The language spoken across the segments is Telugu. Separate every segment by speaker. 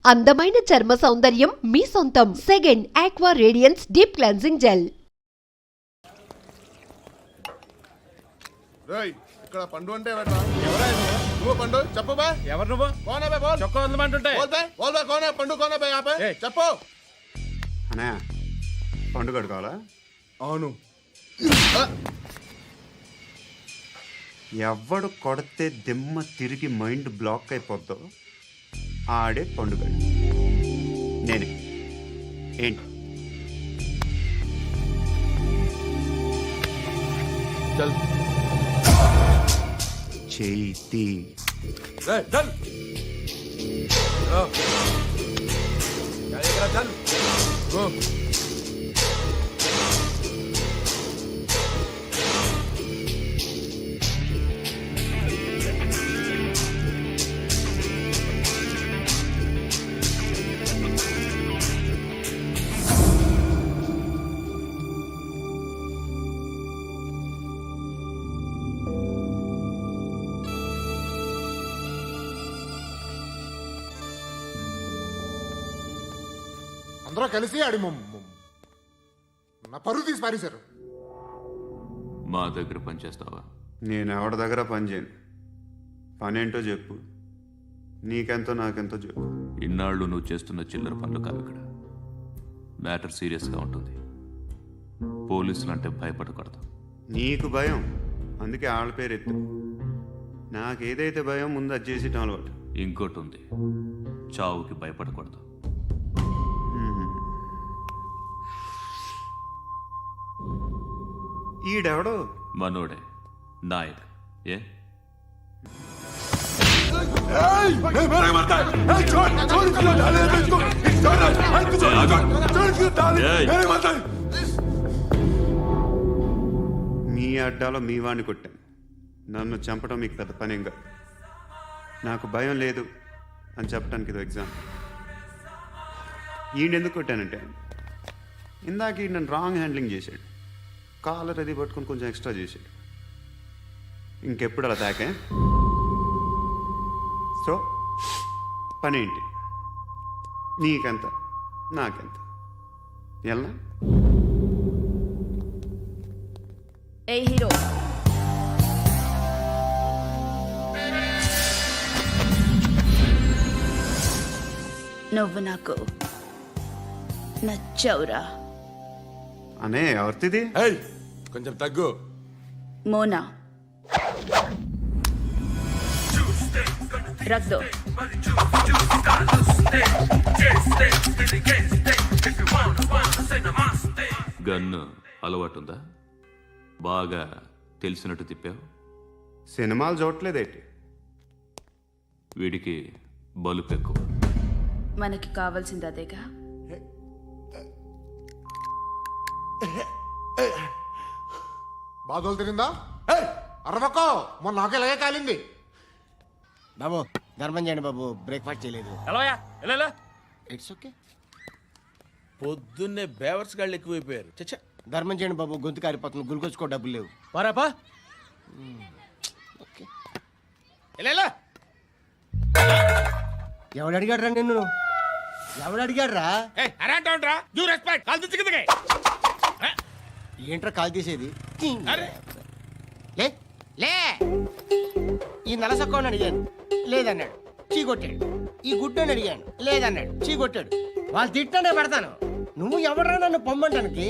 Speaker 1: అందమైన చర్మ సౌందర్యం మీ సొంతం. Second aqua radiance deep cleansing gel.
Speaker 2: ఇక్కడ పండు అంటే నువ్వు పండు చెప్పు బా.
Speaker 3: ఎవరు నువ్వు?
Speaker 2: కోనే బే బోల్.
Speaker 3: చొక్కా వదలమంటుంటే
Speaker 2: బోల్ బే కోనే పండు కోనే బే ఆపే చెప్పు.
Speaker 4: అనే పండు కడుకోవాలా?
Speaker 2: అవును.
Speaker 4: ఎవడు కొడితే దిమ్మ తిరిగి మైండ్ బ్లాక్ అయిపోద్దో ఆడే పండుగ. నేనే. ఏంటి చేతి
Speaker 2: అందరూ కలిసి ఆడి నా పరువు తీసి పారేశారు.
Speaker 5: మా దగ్గర పని చేస్తావా?
Speaker 4: నేను ఎవరి దగ్గర పని చేయను. పనేంటో చెప్పు. నీకెంతో నాకెంతో చెప్పు.
Speaker 5: ఇన్నాళ్ళు నువ్వు చేస్తున్న చిల్లర పనులు కావు. ఇక్కడ మ్యాటర్ సీరియస్గా ఉంటుంది. పోలీసులు అంటే భయపడకూడదు.
Speaker 4: నీకు భయం, అందుకే ఆళ్ళ పేరు ఎత్తు. నాకేదైతే భయం ముందు అది చేసేటం అలవాటు.
Speaker 5: ఇంకోటి ఉంది, చావుకి భయపడకూడదు.
Speaker 4: ఈడెవడో
Speaker 5: మనోడే నాయక్. ఏ
Speaker 4: మీ అడ్డాలో మీ వాడిని కొట్టాను. నన్ను చంపడం మీకు పెద్ద పనేం కాదు. నాకు భయం లేదు అని చెప్పడానికి ఇది ఎగ్జామ్. ఈయనెందుకు కొట్టానంటే ఇందాక ఈ నన్ను రాంగ్ హ్యాండ్లింగ్ చేశాడు. కాలర్ అది పట్టుకొని కొంచెం ఎక్స్ట్రా చేశాడు. ఇంకెప్పుడు అలా తాకే. సో పనేంటి? నీకెంత నాకెంత ఎలా?
Speaker 6: ఏ హీరో, నువ్వు నాకు నచ్చవురా.
Speaker 4: అనే ఎవరిది?
Speaker 2: కొంచెం తగ్గు.
Speaker 6: మోనా రక్ దో.
Speaker 5: గన్ను అలవాటుందా? బాగా తెలిసినట్టు తిప్పావు.
Speaker 4: సినిమాలు చూడట్లేదేంటి?
Speaker 5: వీడికి బలుపు ఎక్కువ.
Speaker 6: మనకి కావాల్సింది అదేగా.
Speaker 2: బాధలు తిరిందా? అరవకో, మొన్న నాకు ఇలాగే కాలింది.
Speaker 7: బాబు ధర్మం చేయండి బాబు, బ్రేక్ఫాస్ట్ చేయలేదు. It's okay.
Speaker 3: పొద్దున్నే బేవర్స్ గాళ్ళు ఎక్కువైపోయారు. చచ్చా,
Speaker 7: ధర్మం చేయండి బాబు, గొంతు కారిపోతుంది. గుల్కొచ్చుకో డబ్బులు లేవు.
Speaker 3: పారాపా.
Speaker 7: ఓకే. ఎవడు అడిగాడు రా నిన్ను? ఎవడు అడిగాడు రా? ఏంట్రా కాల్ తీసేది? లే లే. ఈ నలసక్కని అడిగాను, లేదన్నాడు, చీ కొట్టాడు. ఈ గుడ్డని అడిగాను, లేదన్నాడు, చీ కొట్టాడు. వాళ్ళు తిట్టానే పడతాను. నువ్వు ఎవడరా నన్ను పొమ్మంటానికి?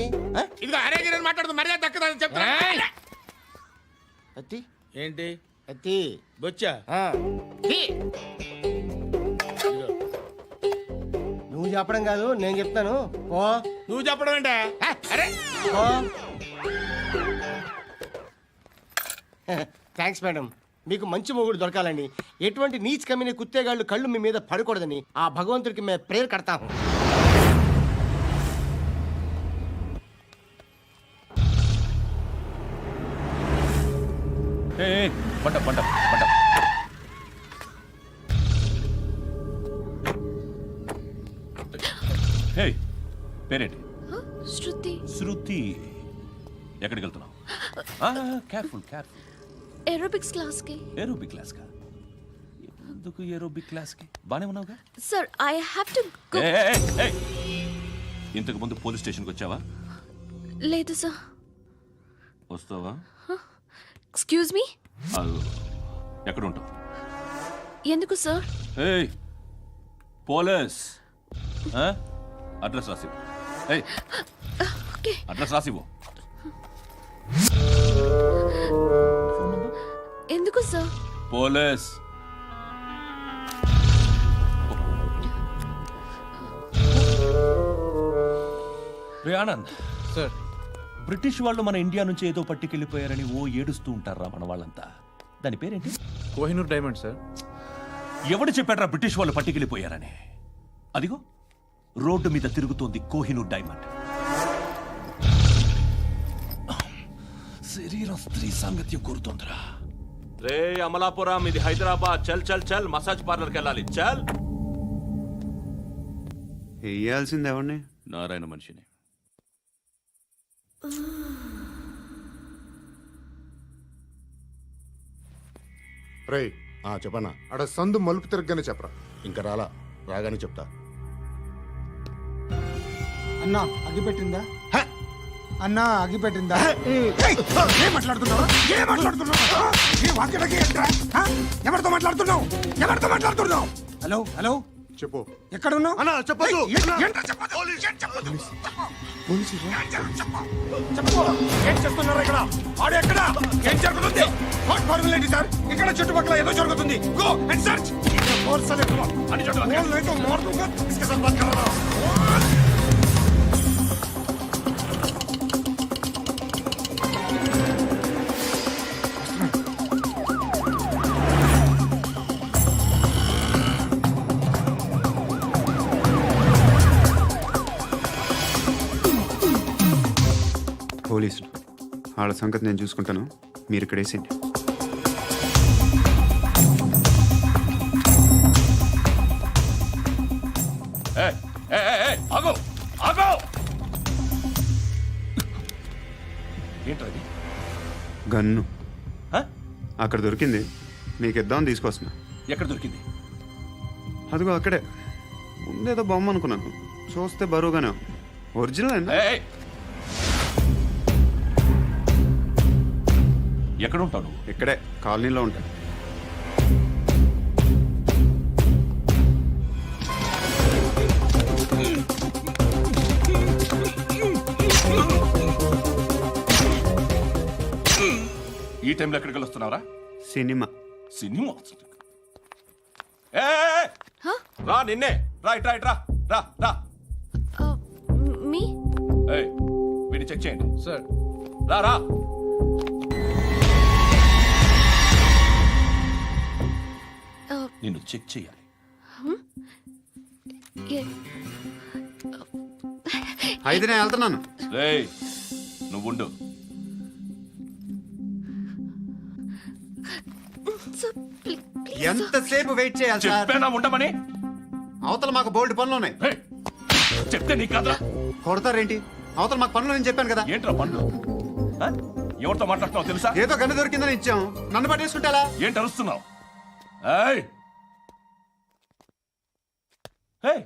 Speaker 3: మాట్లాడుతూ మర్యాద దక్కదని చెప్తా.
Speaker 7: అత్తి
Speaker 3: ఏంటి
Speaker 7: అత్తి
Speaker 3: బొచ్చా?
Speaker 7: నువ్వు చెప్పడం కాదు, నేను చెప్తాను. ఓ
Speaker 3: నువ్వు చెప్పడం ఏంటే?
Speaker 7: Thanks madam. మీకు మంచి మొగుడు దొరకాలని, ఎటువంటి నీచ్ కమ్మిన కుత్తేగాళ్ళు కళ్ళు మీ మీద పడకూడదని ఆ భగవంతుడికి మేము ప్రేయర్ కడతాము.
Speaker 8: పేరేంటి?
Speaker 6: శృతి.
Speaker 8: శృతి. ఎక్కడికి వెళ్తున్నావు? Careful careful.
Speaker 6: ఏరోబిక్స్ క్లాస్ కి.
Speaker 8: ఏరోబిక్ క్లాస్ కా? ఎందుకు ఏరోబిక్ క్లాస్కి బానే ఉన్నావుగా
Speaker 6: sir I have to go.
Speaker 8: ఏయ్, ఏయ్, ఏయ్. ఇంతకు ముందు పోలీస్ స్టేషన్కి వచ్చావా?
Speaker 6: లేదు సార్.
Speaker 8: వస్తావా?
Speaker 6: Excuse me.
Speaker 8: అదో, ఎక్కడ ఉంటావు?
Speaker 6: ఎందుకు సార్?
Speaker 8: ఏయ్ పోలీస్ ఆ? అడ్రస్ రాసివ్వు. ఏయ్
Speaker 6: ఓకే.
Speaker 8: అడ్రస్ రాసివ్వు.
Speaker 6: ఎందుకు సార్?
Speaker 8: పోలీస్. రే ఆనంద్
Speaker 3: సార్
Speaker 8: బ్రిటిష్ వాళ్ళు మన ఇండియా నుంచి ఏదో పట్టుకెళ్ళిపోయారని ఓ ఏడుస్తూ ఉంటారా మన వాళ్ళంతా. దాని పేరేంటి?
Speaker 3: Kohinoor diamond sir.
Speaker 8: ఎవడు చెప్పాడ్రా బ్రిటిష్ వాళ్ళు పట్టుకెళ్ళిపోయారని? అదిగో రోడ్డు మీద తిరుగుతోంది కోహినూర్ డైమండ్. శరీరం స్త్రీ సాంగత్యం కోరుతోందిరా. రే అమలాపురం, ఇది హైదరాబాద్. చల్ చల్ చల్, మసాజ్ పార్లర్కి వెళ్ళాలి. చల్.
Speaker 4: వేయాల్సింది ఎవరిని?
Speaker 8: నారాయణ మనిషిని.
Speaker 2: రే చెప్పనా అడ సందు మలుపు తిరగగానే చెప్పరా. ఇంకా రాగానే చెప్తా.
Speaker 9: అన్నా అగ్గి పెట్టిందా? అన్నా అగ్గి పెట్టిందా? ఏం మాట్లాడుతున్నావు? ఏం మాట్లాడుతున్నావు? ఏ వాక్యలకి ఏంట్రా? ఎవరితో మాట్లాడుతున్నావు? ఎవరితో మాట్లాడుతున్నావు? హలో హలో,
Speaker 2: చెప్పు.
Speaker 9: ఎక్కడ ఉన్నావు?
Speaker 2: అన్నా చెప్పదు.
Speaker 9: ఏంట్రా చెప్పదు? ఏం చెప్పదు? చెప్పు. ఏం చేస్తున్నారు ఇక్కడ? ఆడు ఎక్కడ? ఏం జరుగుతుంది? వాట్ ఫార్మల్ ఏంటి సార్? ఇక్కడ చుట్టుపక్కల ఏదో జరుగుతుంది. Go and search. ఫోర్స్ లే కమా. అని చోట नहीं तो मार दूंगा. इसके साथ बात कर रहा हूं.
Speaker 4: పోలీసులు వాళ్ళ సంగతి నేను చూసుకుంటాను, మీరు ఇక్కడ వేసేయండి.
Speaker 8: ఏయ్, ఏయ్, ఏయ్, ఏయ్, ఆగు ఆగు. ఏంట్రా ఇది?
Speaker 4: గన్ను
Speaker 8: ఆ?
Speaker 4: అక్కడ దొరికింది, మీకు ఇద్దామని తీసుకొస్తున్నా.
Speaker 8: ఎక్కడ దొరికింది?
Speaker 4: అదిగో అక్కడే. ముందేదో బొమ్మ అనుకున్నాను, చూస్తే బరువుగానే ఒరిజినల్ అండి.
Speaker 8: ఏయ్, ఏయ్. ఎక్కడ ఉంటావు నువ్వు?
Speaker 4: ఇక్కడే కాలనీలో ఉంటాను.
Speaker 8: ఈ టైంలో ఎక్కడికి వస్తున్నావురా?
Speaker 4: సినిమా.
Speaker 8: సినిమా? ఏయ్, రా నిన్నే. రా ఇట్రా ఇట్రా. రా రా.
Speaker 6: మీ?
Speaker 8: ఏయ్, వీడిని చెక్ చేయండి.
Speaker 3: సార్
Speaker 8: రా రా. నిన్ను చెక్ చేయాలి.
Speaker 4: అయితే నేను వెళ్తున్నాను.
Speaker 8: రేయ్ నువ్వుండు.
Speaker 4: ఎంతసేపు వెయిట్ చేయాలి సార్?
Speaker 8: చెప్పేనా ఉండమని?
Speaker 4: అవతల మాకు బోల్డ్ పనులు ఉన్నాయి.
Speaker 8: రేయ్, చెప్తే నీకు కదరా.
Speaker 4: కొడతారేంటి? అవతల మాకు పనులు నేను చెప్పాను కదా.
Speaker 8: ఏంట్రా పండ్లు? ఆ? ఎవరితో మాట్లాడుతున్నావు తెలుసా?
Speaker 4: ఏదో గన్ను దొరికిందని ఇచ్చాం, నన్ను పట్టేసుకుంటా.
Speaker 8: ఏంటి అరుస్తున్నావు? ఏయ్, ఏయ్,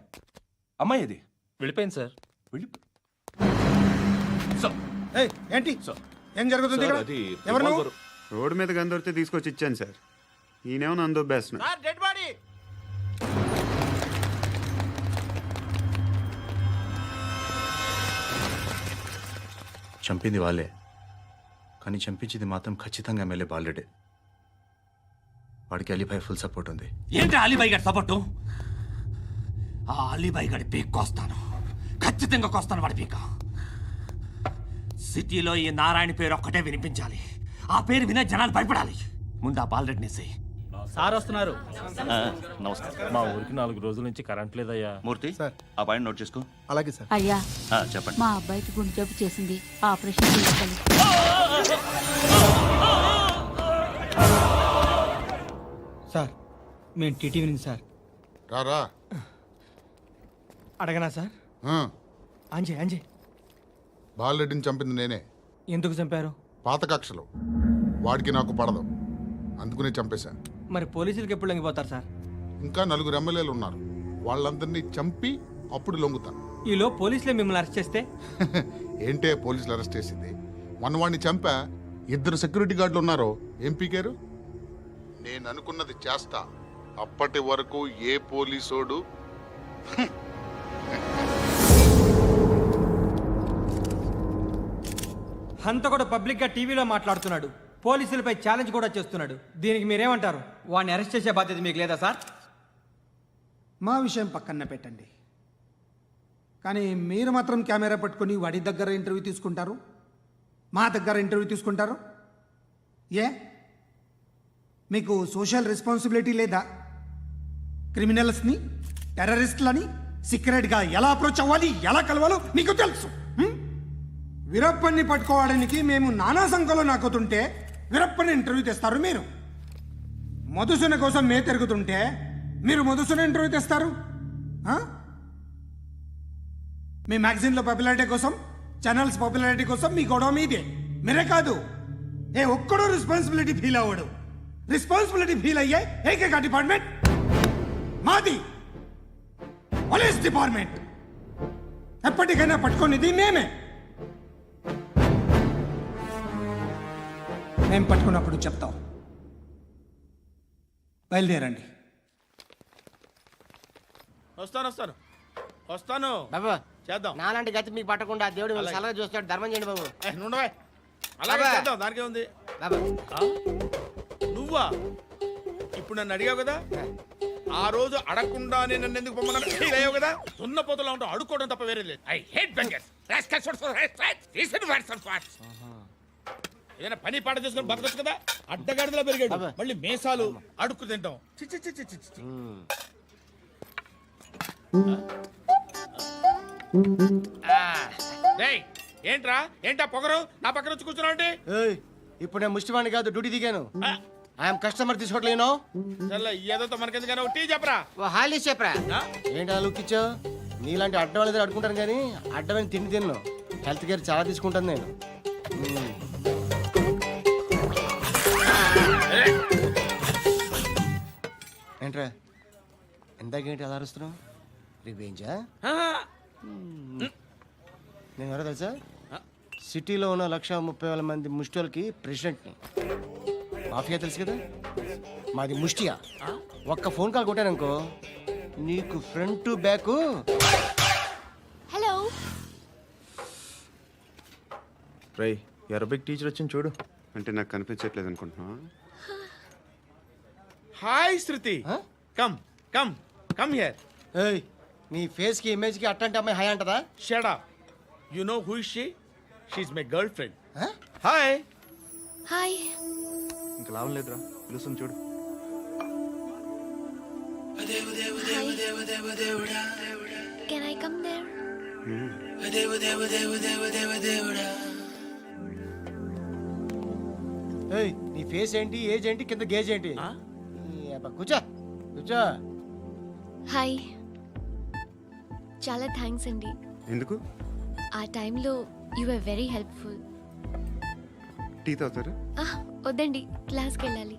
Speaker 8: అమ్మాయి ఇది
Speaker 3: వెళ్ళిపోయింది సార్.
Speaker 8: వెళ్ళి సార్.
Speaker 9: ఏయ్, ఏంటి
Speaker 8: సార్.
Speaker 9: ఏం జరుగుతుంది ఇక్కడ? ఎవరు నువ్వు?
Speaker 4: రోడ్డు మీద గన్ను దొరికితే తీసుకొచ్చి ఇచ్చాను సార్. ఈయనేమో నన్ను దొబ్బేస్తున్నా.
Speaker 7: Dead body.
Speaker 10: చంపింది వాళ్ళే, కానీ చంపించింది మాత్రం ఖచ్చితంగా ఎమ్మెల్యే బాలుడే. వాడికి అలీభాయ్ ఫుల్ సపోర్ట్ ఉంది.
Speaker 11: ఏంటి అలీబాయి గారి సపోర్టు? ఆ అలీబాయి గారి పీక్ కోస్తాను, ఖచ్చితంగా కోస్తాను వాడి పీక. సిటీలో ఈ నారాయణ పేరు ఒక్కటే వినిపించాలి. ఆ పేరు వినే జనాలు భయపడాలి. ముందు ఆ బాలరెడ్డిని
Speaker 3: సార్ వస్తున్నారు.
Speaker 8: నమస్కారం.
Speaker 3: మా ఊరికి 4 రోజుల నుంచి కరెంట్ లేదయ్యా.
Speaker 8: మూర్తి ఆ పాయింట్ నోట్ చేసుకో.
Speaker 9: అలాగే సార్.
Speaker 6: అయ్యా,
Speaker 8: చెప్పండి.
Speaker 6: మా అబ్బాయికి గుండె జబ్బు చేసింది, ఆపరేషన్ చేయాలి.
Speaker 9: సార్ మేము టీటీవీ నుంచి సార్.
Speaker 2: రా
Speaker 9: అడగనా సార్? అంజయ్
Speaker 2: బాలరెడ్డిని చంపింది నేనే.
Speaker 9: ఎందుకు చంపారు?
Speaker 2: పాత కక్షలు వాడికి నాకు పడదు, అందుకునే చంపేశా.
Speaker 9: మరి పోలీసులకి ఎప్పుడు లొంగిపోతారు సార్?
Speaker 2: ఇంకా 4 ఎమ్మెల్యేలు ఉన్నారు. వాళ్ళందరినీ చంపి అప్పుడు లొంగుతా.
Speaker 3: ఈలో పోలీసులే మిమ్మల్ని అరెస్ట్ చేస్తే?
Speaker 2: ఏంటే పోలీసులు అరెస్ట్ చేసింది? వాడిని చంపా. 2 సెక్యూరిటీ గార్డులు ఉన్నారు. ఏం పీకారు? నేను అనుకున్నది చేస్తా. అప్పటి వరకు ఏ పోలీసోడు
Speaker 3: హంత కూడా పబ్లిక్ గా టీవీలో మాట్లాడుతున్నాడు, పోలీసులపై ఛాలెంజ్ కూడా చేస్తున్నాడు. దీనికి మీరేమంటారు? వాడిని అరెస్ట్ చేసే బాధ్యత మీకు లేదా సార్?
Speaker 12: మా విషయం పక్కన పెట్టండి, కానీ మీరు మాత్రం కెమెరా పట్టుకొని వాడి దగ్గర ఇంటర్వ్యూ తీసుకుంటారు, మా దగ్గర ఇంటర్వ్యూ తీసుకుంటారు. ఏ మీకు సోషల్ రెస్పాన్సిబిలిటీ లేదా? క్రిమినల్స్ని, టెర్రరిస్టులని సీక్రెట్గా ఎలా అప్రోచ్ అవ్వాలి, ఎలా కలవాలో మీకు తెలుసు. వీరప్పన్ని పట్టుకోవడానికి మేము నానా సంఖ్యలో నాకుతుంటే వీరప్పని ఇంటర్వ్యూ తెస్తారు మీరు. మధుసూన కోసం మే తిరుగుతుంటే మీరు మధుసూన ఇంటర్వ్యూ తెస్తారు. మీ మ్యాగజైన్లో పాపులారిటీ కోసం, ఛానల్స్ పాపులారిటీ కోసం మీ గొడవ మీదే. మీరే కాదు, ఏ ఒక్కడో రెస్పాన్సిబిలిటీ ఫీల్ అవ్వడు. రెస్పాన్సిబిలిటీ ఫీల్ అయ్యే ఏకైక డిపార్ట్మెంట్ మాది, పోలీస్ డిపార్ట్మెంట్. ఎప్పటికైనా పట్టుకునేది మేమే. మేము పట్టుకున్నప్పుడు చెప్తాం. బయలుదేరండి.
Speaker 9: వస్తాను
Speaker 7: బాబు
Speaker 9: చేద్దాం.
Speaker 7: నాలాంటి గతి మీకు పట్టకుండా దేవుడు మిమ్మల్ని సలహా చూస్తాడు. ధర్మం చేయండి బాబు.
Speaker 9: నుండవే అలాగే
Speaker 7: బాబా.
Speaker 9: చేద్దాం, దానికే ఉంది.
Speaker 7: బాబు
Speaker 9: నువ్వా ఇప్పుడు నన్ను అడిగావు కదా, ఆ రోజు అడగకుండా నేను నన్ను ఎందుకు పొమ్మన్నాను ఫీల్ అయ్యావు కదా. సున్న పోతలో ఉంటావు, అడుక్కోవడం తప్ప వేరే లేదు. I hate bangers. ఏదైనా పని పాట చేసుకుని బతకొచ్చు కదా. అడ్డగాడిదలా పెరిగాడు, మళ్ళీ మేసాలు అడుక్కు తింటాం. చి చి చి చి చి చి. డేయ్, ఏంటా పొగరు నా పక్కన వచ్చి కూర్చున్నావు అంటే?
Speaker 7: ఇప్పుడు నేను ముష్టివాణి కాదు, డ్యూటీ దిగాను. ఐఎమ్ కస్టమర్ తీసుకోవట్లేను.
Speaker 9: ఏదో మనకెందుకైనా టీ చెప్పరా.
Speaker 7: ఓ హాలీస్ చెప్పరా. ఏంటి అలా లుక్ ఇచ్చావు? నీలాంటి అడ్డం వాళ్ళ దగ్గర అడుకుంటాను, కానీ అడ్డమైన తిండి తిన్ను. హెల్త్ కేర్ చాలా తీసుకుంటాను నేను. ఏంట్రా ఎందాకేంటి అలా అరుస్తున్నావు? రివేంజా? నేను ఎవరో తెలుసా? సిటీలో ఉన్న 130,000 మంది ముష్టిలకి ప్రెసిడెంట్ని. మాఫియా తెలుసు కదా, మాది ముష్టియా. ఒక్క ఫోన్ కాల్ కొట్టాననుకో నీకు ఫ్రంట్ టు బ్యాక్.
Speaker 6: హలో.
Speaker 10: రై అరబిక్ టీచర్ వచ్చింది చూడు.
Speaker 4: అంటే నాకు కనిపించట్లేదు అనుకుంటున్నా.
Speaker 9: Hi Shruti, come come come here.
Speaker 7: ఏయ్, నీ ఫేస్ కి ఇమేజ్ కి అట్టంటే అమ్మాయి హాయ్ అంటదా?
Speaker 9: Shut up. You know who is she? She is my girlfriend. Hi.
Speaker 6: Hi.
Speaker 10: ఇంకా లాభం లేదురా, పిలుస్తుంది చూడు.
Speaker 6: Can I come there?
Speaker 7: ఏయ్, నీ ఫేస్ ఏంటి, ఏజ్ ఏంటి, కింద గేజ్ ఏంటి? కూర్చో కూర్చో.
Speaker 6: హాయ్. చాలా థ్యాంక్స్ అండి.
Speaker 4: ఎందుకు?
Speaker 6: ఆ టైంలో you are very helpful.
Speaker 4: Tea తాగుతారా?
Speaker 6: వద్దండి, క్లాస్కి వెళ్ళాలి.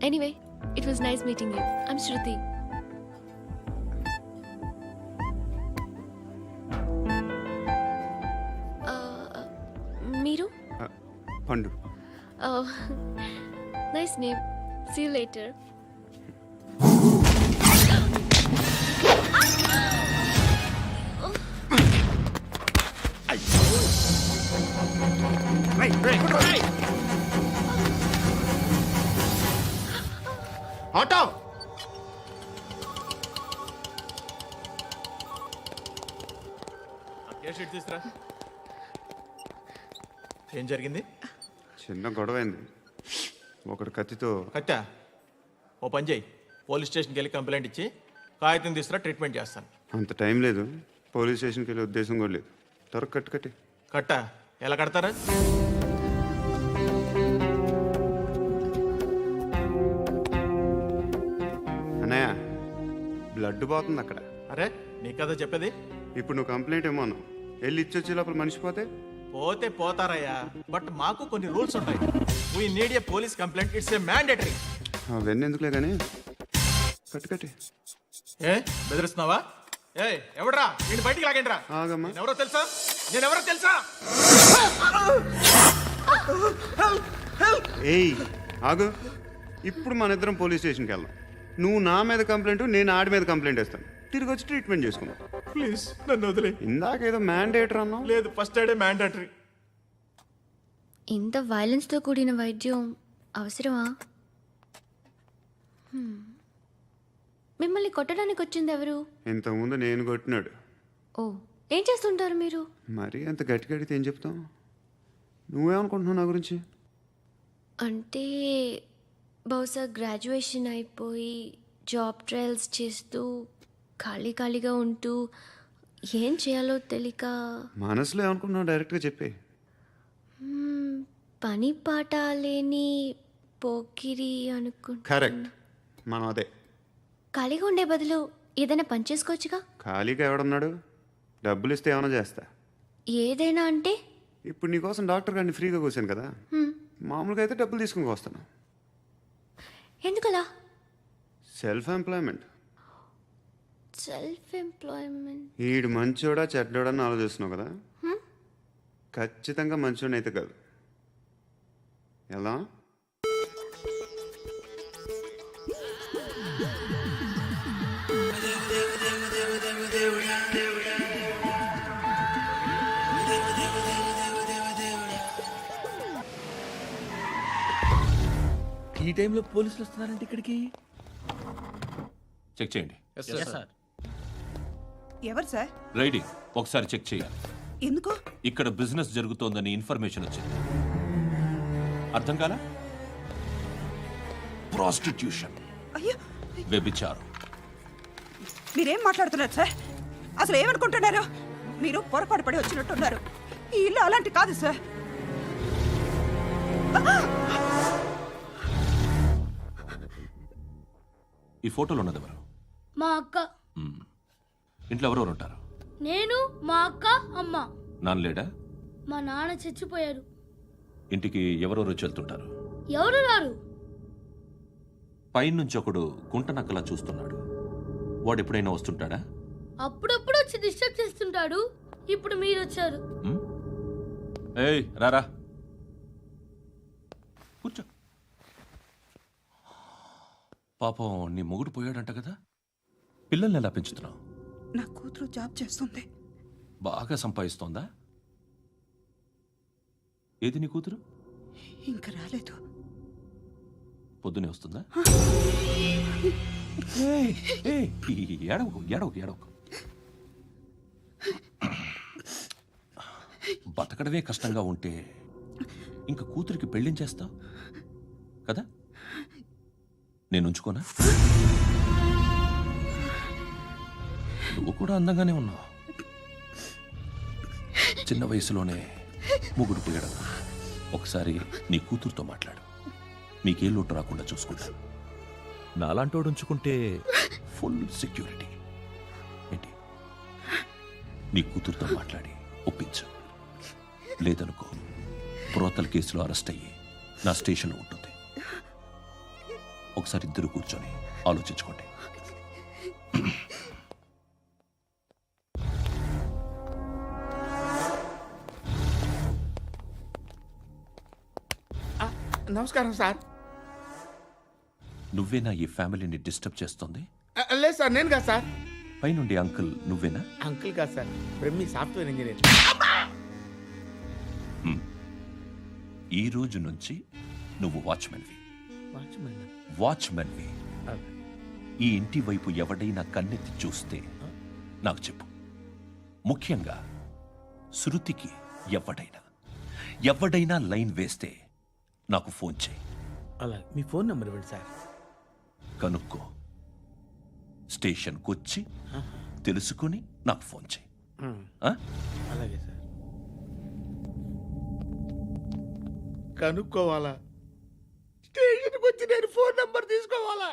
Speaker 6: Anyway, it was nice meeting you. I'm Shruti. మీరు?
Speaker 4: Pandu.
Speaker 6: Nice name. See you later.
Speaker 2: Auto
Speaker 9: తీసుకురా. ఏం జరిగింది?
Speaker 4: చిన్న గొడవ అయింది. ఒకడు కత్తితో.
Speaker 3: కట్టా, ఓ పని చేయి, పోలీస్ స్టేషన్కి వెళ్ళి కంప్లైంట్ ఇచ్చి కాగితం తీసుకురా, ట్రీట్మెంట్ చేస్తాను.
Speaker 4: అంత టైం లేదు, పోలీస్ స్టేషన్కి వెళ్ళే ఉద్దేశం కూడా లేదు. త్వరగా కట్టి.
Speaker 3: కట్టా ఎలా కడతారా?
Speaker 4: అన్నయ్య, బ్లడ్ పోతుంది అక్కడ.
Speaker 3: అరే నీ కదా చెప్పేది.
Speaker 4: ఇప్పుడు నువ్వు కంప్లైంట్ ఏమో అన్నావు, వెళ్ళి ఇచ్చొచ్చే లోపల మనిషి పోతే
Speaker 3: పోతే పోతారయ్యా, బట్ మాకు కొన్ని రూల్స్ ఉంటాయి. We need a police complaint, it's a mandatory.
Speaker 4: అవన్నీ ఎందుకులే కానీ కట్టి
Speaker 9: ఏ బెదిరిస్తున్నావా? ఏ ఎవడ్రా నేను బయటికి లాగండిరా.
Speaker 4: ఆగమ్మా.
Speaker 9: ఎవరో తెలుసా? నేనెవరో తెలుసా?
Speaker 4: ఏయ్ ఆగు. ఇప్పుడు మన ఇద్దరం పోలీస్ స్టేషన్కి వెళ్దాం. నువ్వు నా మీద కంప్లైంట్, నేను ఆడి మీద కంప్లైంట్ వేస్తాను. తిరిగి వచ్చి ట్రీట్మెంట్ చేసుకుందాం.
Speaker 9: ప్లీజ్ నన్ను వదిలే.
Speaker 4: ఇందాక ఏదో మ్యాండేటర్ అన్నావు.
Speaker 9: లేదు, ఫస్ట్ ఎయిడే మ్యాండేటరీ.
Speaker 6: ఇంత వైలెన్స్తో కూడిన వైద్యం అవసరమా? మిమ్మల్ని కొట్టడానికి వచ్చింది ఎవరు?
Speaker 4: ఇంతకుముందు నేను కొట్టినాడు.
Speaker 6: ఓ, ఏం చేస్తుంటారు మీరు?
Speaker 4: మరీ అంత గట్టి గడితే ఏం చెప్తాం? నువ్వేమనుకుంటున్నావు నా గురించి?
Speaker 6: అంటే బహుశా గ్రాడ్యుయేషన్ అయిపోయి జాబ్ ట్రయల్స్ చేస్తూ ఖాళీగా ఉంటూ ఏం చేయాలో తెలియక
Speaker 4: మనసులో ఏమనుకుంటున్నావు డైరెక్ట్గా చెప్పే.
Speaker 6: పని పాట లేని పోకిరి అనుకుంటా.
Speaker 4: కరెక్ట్, మనం అదే.
Speaker 6: ఖాళీగా ఉండే బదులు ఏదైనా పని చేసుకోవచ్చుగా.
Speaker 4: ఖాళీగా ఎవడున్నాడు? డబ్బులు ఇస్తే ఏమైనా చేస్తా.
Speaker 6: ఏదైనా అంటే?
Speaker 4: ఇప్పుడు నీకోసం డాక్టర్ గారిని ఫ్రీగా కూర్చాను కదా, మామూలుగా అయితే డబ్బులు తీసుకుని వస్తాను.
Speaker 6: ఎందుకలా?
Speaker 4: Self employment.
Speaker 6: Self employment.
Speaker 4: ఈడు మంచోడా చెడ్డోడా అని ఆలోచిస్తున్నావు కదా, ఖచ్చితంగా మంచోడని అయితే కాదు. ఎలా?
Speaker 11: ఈ టైంలో పోలీసులు వస్తున్నారంటే ఇక్కడికి.
Speaker 5: చెక్ చేయండి.
Speaker 13: ఎవరు సార్?
Speaker 5: రైడింగ్ ఒకసారి చెక్ చేయాలి.
Speaker 13: ఎందుకు?
Speaker 5: ఇక్కడ బిజినెస్ జరుగుతోందని ఇన్ఫర్మేషన్ వచ్చింది. అర్థం కాలా? ప్రాస్టిట్యూషన్,
Speaker 13: అయ్యో,
Speaker 5: వ్యభిచారం.
Speaker 13: మీరేం మాట్లాడుతున్నారు సార్? అసలు ఏమనుకుంటున్నారు? మీరు పొరపాటు పడి వచ్చినట్టున్నారు. ఈ ఇల్లు అలాంటి కాదు సార్.
Speaker 5: ఈ ఫోటోలో ఉన్నది ఎవరు?
Speaker 14: మా అక్క.
Speaker 5: ఇంట్లో ఎవరెవరు ఉంటారు?
Speaker 14: నేను, మా అక్క, అమ్మ.
Speaker 5: నాన్న లేడా?
Speaker 14: మా నాన్న చచ్చిపోయారు.
Speaker 5: ఇంటికి ఎవరెవరు వచ్చి వెళ్తుంటారు?
Speaker 14: ఎవరు రారు.
Speaker 5: పైనుంచి ఒకడు గుంట నక్కలా చూస్తున్నాడు. వాడు ఎప్పుడైనా వస్తుంటాడా?
Speaker 14: అప్పుడప్పుడు వచ్చి డిస్టర్బ్ చేస్తుంటాడు. ఇప్పుడు మీరు వచ్చారు.
Speaker 5: ఏయ్ రారా, కూర్చో. పాపం నీ మొగుడు పోయాడంట కదా, పిల్లల్ని ఎలా పెంచుతున్నావు?
Speaker 13: నా కూతురు జాబ్ చేస్తుంది.
Speaker 5: బాగా సంపాదిస్తోందా? ఏది నీ కూతురు?
Speaker 13: ఇంకా రాలేదు.
Speaker 5: పొద్దునే వస్తుందా? ఏడవకు ఏడవకు ఏడవకు. బతకడమే కష్టంగా ఉంటే ఇంకా కూతురికి పెళ్ళించేస్తావు కదా? నేను ఉంచుకోనా? నువ్వు కూడా అందంగానే ఉన్నావు. చిన్న వయసులోనే మొగుడు పోయడం. ఒకసారి నీ కూతురుతో మాట్లాడు, మీకే లోటు రాకుండా చూసుకుంటాను. నాలాంటోడు ఉంచుకుంటే ఫుల్ సెక్యూరిటీ. ఏంటి? నీ కూతురుతో మాట్లాడి ఒప్పించు. లేదనుకో, బ్రోతల్ కేసులో అరెస్ట్ అయ్యి నా స్టేషన్లో ఉంటుంది. ఒకసారి ఇద్దరు కూర్చొని ఆలోచించుకోండి.
Speaker 7: నమస్కారం సార్.
Speaker 5: నువ్వేనా ఈ ఫ్యామిలీని డిస్టర్బ్ చేస్తుంది?
Speaker 7: లేదు సార్, నేను కాదు సార్.
Speaker 5: పైనుండి అంకుల్ నువ్వేనా?
Speaker 7: అంకుల్ కాదు సార్, బ్రహ్మి సాఫ్ట్వేర్ ఇంజనీర్.
Speaker 5: ఈ రోజు నుంచి నువ్వు వాచ్మెన్వి.
Speaker 7: వాచ్మెన్?
Speaker 5: వాచ్మెన్వి. ఈ ఇంటి వైపు ఎవడైనా కన్నెత్తి చూస్తే నాకు చెప్పు. ముఖ్యంగా శృతికి ఎవడైనా లైన్ వేస్తే నాకు ఫోన్ చేయి.
Speaker 7: అలా మీ ఫోన్ నెంబర్ ఇవ్వండి సార్.
Speaker 5: కనుక్కో, స్టేషన్కి వచ్చి తెలుసుకుని నాకు ఫోన్ చేయి.
Speaker 7: అలాగే సార్. కనుక్కోవాలా? స్టేషన్కి వచ్చి నేను ఫోన్ నంబర్ తీసుకోవాలా?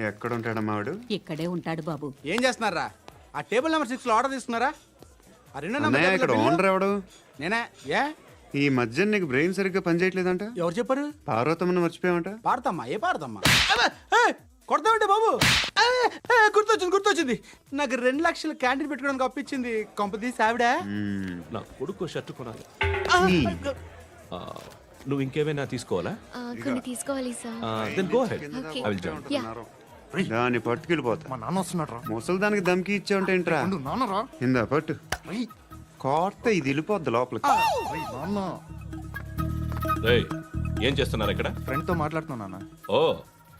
Speaker 4: ఎక్కడ ఉంటాడమ్మా వాడు?
Speaker 13: ఇక్కడే ఉంటాడు బాబు.
Speaker 3: ఏం చేస్తున్నారా? ఆ టేబుల్ నెంబర్ 6 లో ఆర్డర్ తీసుకున్నారా? ఆ రెండో
Speaker 4: అన్నయ్య, ఇక్కడ ఓనర్ ఎవడు?
Speaker 3: నేనే. ఏ
Speaker 4: ఈ మధ్య నీకు బ్రెయిన్ సరిగ్గా పనిచేయట్లేదంట.
Speaker 9: ఎవరు చెప్పారు?
Speaker 4: పార్వతమ్మను మర్చిపోయామంట.
Speaker 9: పాడతామ్మా, ఏ పాడతామ్మా? కొడతామంటే బాబు. గుర్తొచ్చింది. నాకు 2 లక్షలు క్యాంటీన్ పెట్టుకోవడానికి అప్పించింది కొంపతీసి ఆవిడ.
Speaker 8: నా కొడుకు షర్ట్ కొనాలి. నువ్వు ఇంకేమైనా తీసుకోవాలా?
Speaker 6: కొన్ని తీసుకోవాలి sir.
Speaker 8: Then go ahead.
Speaker 6: Okay.
Speaker 8: I will join.
Speaker 4: దాన్ని పట్టుకెళ్ళిపోతా.
Speaker 9: మా నాన్న వస్తున్నాడు.
Speaker 4: ముసలి దానికి దమ్కి ఇచ్చావంటే ఏంట్రా?
Speaker 9: నాన్నరా
Speaker 4: ఇందా పట్టు. కోర్త ఇది వెళ్ళిపోద్ది లోపలికి.
Speaker 9: నాన్న
Speaker 8: రేయ్, ఏం చేస్తున్నారు ఇక్కడ?
Speaker 9: ఫ్రెండ్ తో మాట్లాడుతున్నా నాన్న.
Speaker 8: ఓ,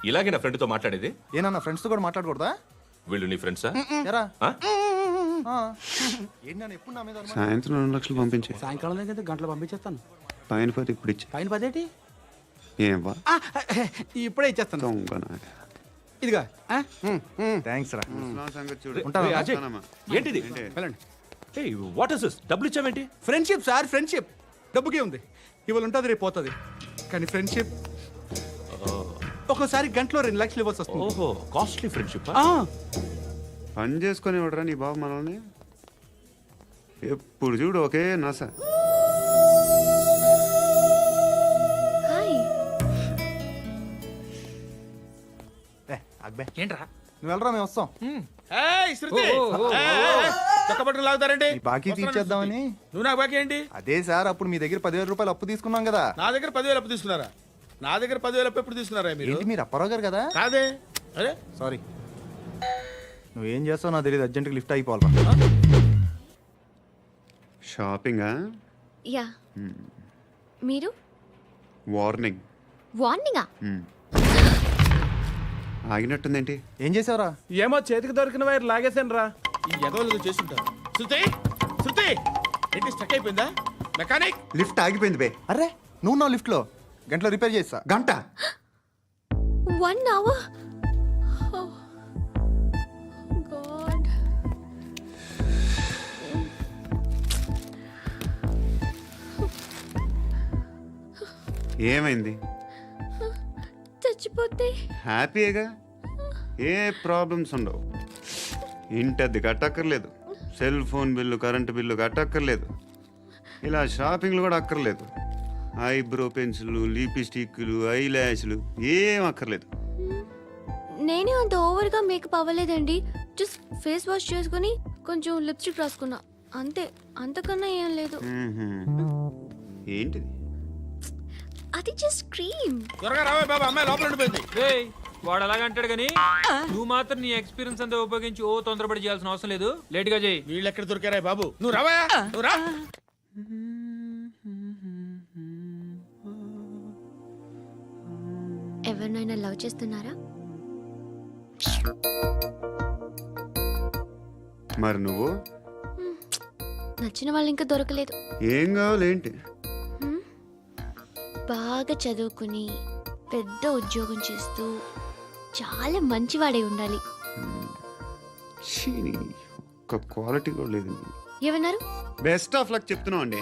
Speaker 8: ఇలాగే నా ఫ్రెండ్తో మాట్లాడేది?
Speaker 9: ఏనన్నా ఫ్రెండ్స్ తో కూడా మాట్లాడకూడదా?
Speaker 8: వీళ్ళు నీ ఫ్రెండ్సా?
Speaker 9: ఎరా
Speaker 8: ఆ?
Speaker 9: ఏంటి నాన్న ఎప్పుడు నా మీద అనుమానం?
Speaker 4: సాయంత్రం 2 లక్షలు పంపించే.
Speaker 9: సాయంకాలం దగ్గర గంటలు పంపించేస్తాను.
Speaker 4: పైన పోతే ఇప్పుడు ఇచ్చే.
Speaker 9: పైన 10 ఏంటి?
Speaker 4: ఏం వా
Speaker 9: ఇప్పుడే ఇచ్చేస్తాను.
Speaker 4: దొంగనా.
Speaker 9: ఇదిగా థ్యాంక్స్ రా.
Speaker 4: ముసలాం సంగతి చూడు.
Speaker 9: ఉంటావా?
Speaker 8: రేయ్, అజయ్,
Speaker 4: వస్తానమ్మా.
Speaker 8: ఏంటిది?
Speaker 9: వెళ్ళండి.
Speaker 8: ఏయ్, వాట్ ఇస్ దిస్? డబ్బులు ఇచ్చావేంటి?
Speaker 9: ఫ్రెండ్షిప్ సార్, ఫ్రెండ్షిప్ డబ్బుకే ఉంది. ఇవాళ ఉంటుంది, రేపు పోతుంది. కానీ ఫ్రెండ్షిప్ ఒక్కోసారి గంటలో 2 లక్షలు ఇవ్వాల్సి వస్తుంది.
Speaker 8: ఓహో, కాస్ట్లీ ఫ్రెండ్షిప్.
Speaker 4: పని చేసుకొని ఇవ్వడరా నీ బాబు మనల్ని? ఎప్పుడు చూడు ఒకే నస.
Speaker 6: హాయ్.
Speaker 9: ఏంట్రా నువ్వు వెళ్ళరా, మేము వస్తాం. లాగుతారండి. బాకీ తీర్చేద్దామని.
Speaker 15: నువ్వు నాకు బాకీ ఏంటి?
Speaker 9: అదే సార్, అప్పుడు మీ దగ్గర 10,000 రూపాయలు అప్పు తీసుకున్నాం కదా.
Speaker 15: నా దగ్గర 10,000 అప్పు తీసుకున్నారా? నా దగ్గర 10,000 అప్పు ఎప్పుడు తీసుకున్నారా మీరు?
Speaker 9: ఏంటి మీరు అప్పారావు గారు కదా?
Speaker 15: కాదే. అరే
Speaker 9: సారీ. నువ్వేం చేస్తావు నాకు తెలియదు, అర్జెంట్గా లిఫ్ట్ అయిపోవాలి.
Speaker 4: షాపింగా?
Speaker 6: యా. మీరు?
Speaker 4: వార్నింగ్.
Speaker 6: వార్నింగా?
Speaker 4: ఆగినట్టుందేంటి?
Speaker 9: ఏం చేసావురా?
Speaker 15: ఏమో చేతికి దొరికిన వైర్ లాగేసాను రా. ఈ ఎదవలు చేస్తుంటారు. శృతి, శృతి ఏంటి స్టక్ అయిపోయిందా? మెకానిక్.
Speaker 4: లిఫ్ట్ ఆగిపోయింది బే.
Speaker 9: అరే నువ్వు నా లిఫ్ట్లో గంటలో రిపేర్ చేస్తా.
Speaker 4: గంట?
Speaker 6: 1 hour? Oh, God.
Speaker 4: ఏమైంది?
Speaker 6: చచ్చిపోతే?
Speaker 4: హ్యాపీగా, ఏ ప్రాబ్లమ్స్ ఉండవు. ఇంటద్ది కట్టక్కర్లేదు, cell phone bill, current bill కట్టక్కర్లేదు, ఇలా షాపింగ్లు కూడా అక్కర్లేదు. ఐబ్రో పెన్సిల్, లిప్స్టిక్లు, ఐ ల్యాష్లు ఏం అక్కర్లేదు.
Speaker 6: నేనే అంత ఓవర్గా మేకప్ అవ్వలేదండి. జస్ట్ ఫేస్ వాష్ చేసుకుని కొంచెం లిప్స్టిక్ రాసుకున్నా అంతే. అంతకన్నా ఏం లేదు.
Speaker 4: ఏంటిది?
Speaker 6: అది జస్ట్ క్రీమ్.
Speaker 15: త్వరగా రావే బాబా, అమ్మాయి లోపల ఉండిపోయింది.
Speaker 3: వాడు అలాగంటాడు కానీ నువ్వు మాత్రం నీ ఎక్స్పీరియన్స్ అంతా ఉపయోగించి ఓ తొందరపడి చేయాల్సిన అవసరం లేదు. లేట్ గా చేయి.
Speaker 15: వీళ్ళు ఎక్కడ దొరికారా బాబు? నువ్వు రావా, నువ్వు రా.
Speaker 6: ఎవరినైనా లవ్ చేస్తున్నారా?
Speaker 4: మరి నువ్వు?
Speaker 6: నచ్చిన వాళ్ళు ఇంకా దొరకలేదు.
Speaker 4: ఏం కావాలి ఏంటి?
Speaker 6: బాగా చదువుకుని పెద్ద ఉద్యోగం చేస్తూ చాలా మంచివాడే ఉండాలి.
Speaker 4: ఒక్క క్వాలిటీ కూడా లేదు.
Speaker 6: ఏమన్నారు?
Speaker 4: బెస్ట్ ఆఫ్ లక్ చెప్తున్నావు అండి.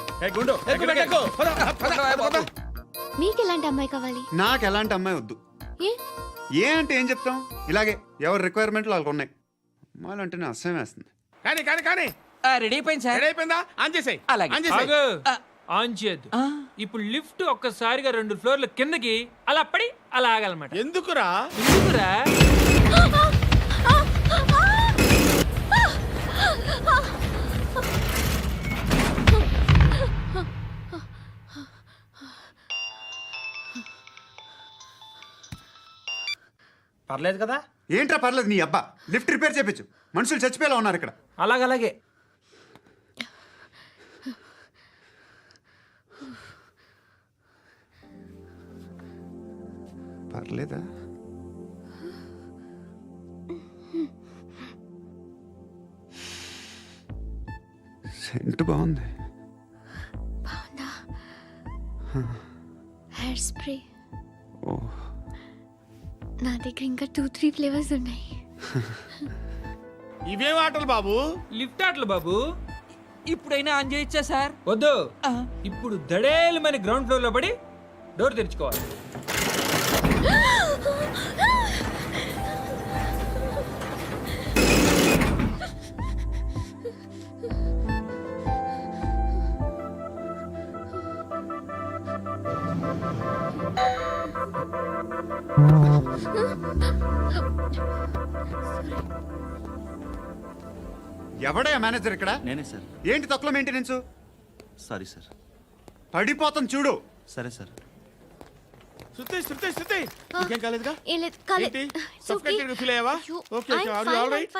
Speaker 6: మీకు ఎలాంటి అమ్మాయి కావాలి?
Speaker 4: నాకు ఎలాంటి అమ్మాయి వద్దు. ఏ అంటే ఏం చెప్తాం? ఇలాగే ఎవరి రిక్వైర్మెంట్లు వాళ్ళకు ఉన్నాయి. అమ్మాయిలు అంటేనే అసహ్యం వేస్తుంది.
Speaker 15: కానీ కానీ కానీ
Speaker 3: రెడీ అయిపోయింది సార్.
Speaker 15: రెడీ అయిపోయిందా? ఆన్ చేసేయ్. ఆన్ చేసేయ్.
Speaker 3: ఆన్ చేయద్దు. ఇప్పుడు లిఫ్ట్ ఒక్కసారిగా 2 ఫ్లోర్ల కిందకి అలా పడి అలా ఆగాలన్నమాట.
Speaker 15: ఎందుకురా?
Speaker 3: ఎందుకురా?
Speaker 9: పర్లేదు కదా?
Speaker 4: ఏంట్రా పర్లేదు నీ అబ్బా. లిఫ్ట్ రిపేర్ చేపించు. మనుషులు చచ్చిపోయేలా ఉన్నారు ఇక్కడ.
Speaker 3: అలాగే
Speaker 4: పర్లేదా? సెంట్ బాగుంది.
Speaker 6: బాగుందా? Hair spray.
Speaker 4: ఓ,
Speaker 6: నా దగ్గర ఇంకా 2-3 ఫ్లేవర్స్ ఉన్నాయి.
Speaker 15: ఇవేం ఆటలు బాబు?
Speaker 3: లిఫ్ట్ ఆటలు బాబు. ఇప్పుడైనా ఆన్ చేయొచ్చా సార్? వద్దు. ఇప్పుడు దడేలమని గ్రౌండ్ ఫ్లోర్ లో పడి డోర్ తెరుచుకోవాలి.
Speaker 4: ఎవడయ్యా మేనేజర్ ఇక్కడ?
Speaker 10: నేనే సార్.
Speaker 4: ఏంటి తక్కువ మెయింటెనెన్స్?
Speaker 10: Sorry sir.
Speaker 4: పడిపోతాం చూడు.
Speaker 10: సరే సార్.
Speaker 15: శృతి శృతి శృతి నీకేం కాలేదుగా?
Speaker 6: ఏం లేదు, కాలేదు.
Speaker 15: ఏంటి? Suffocated గా ఫీల్ అయ్యావా? Okay okay, are you all right?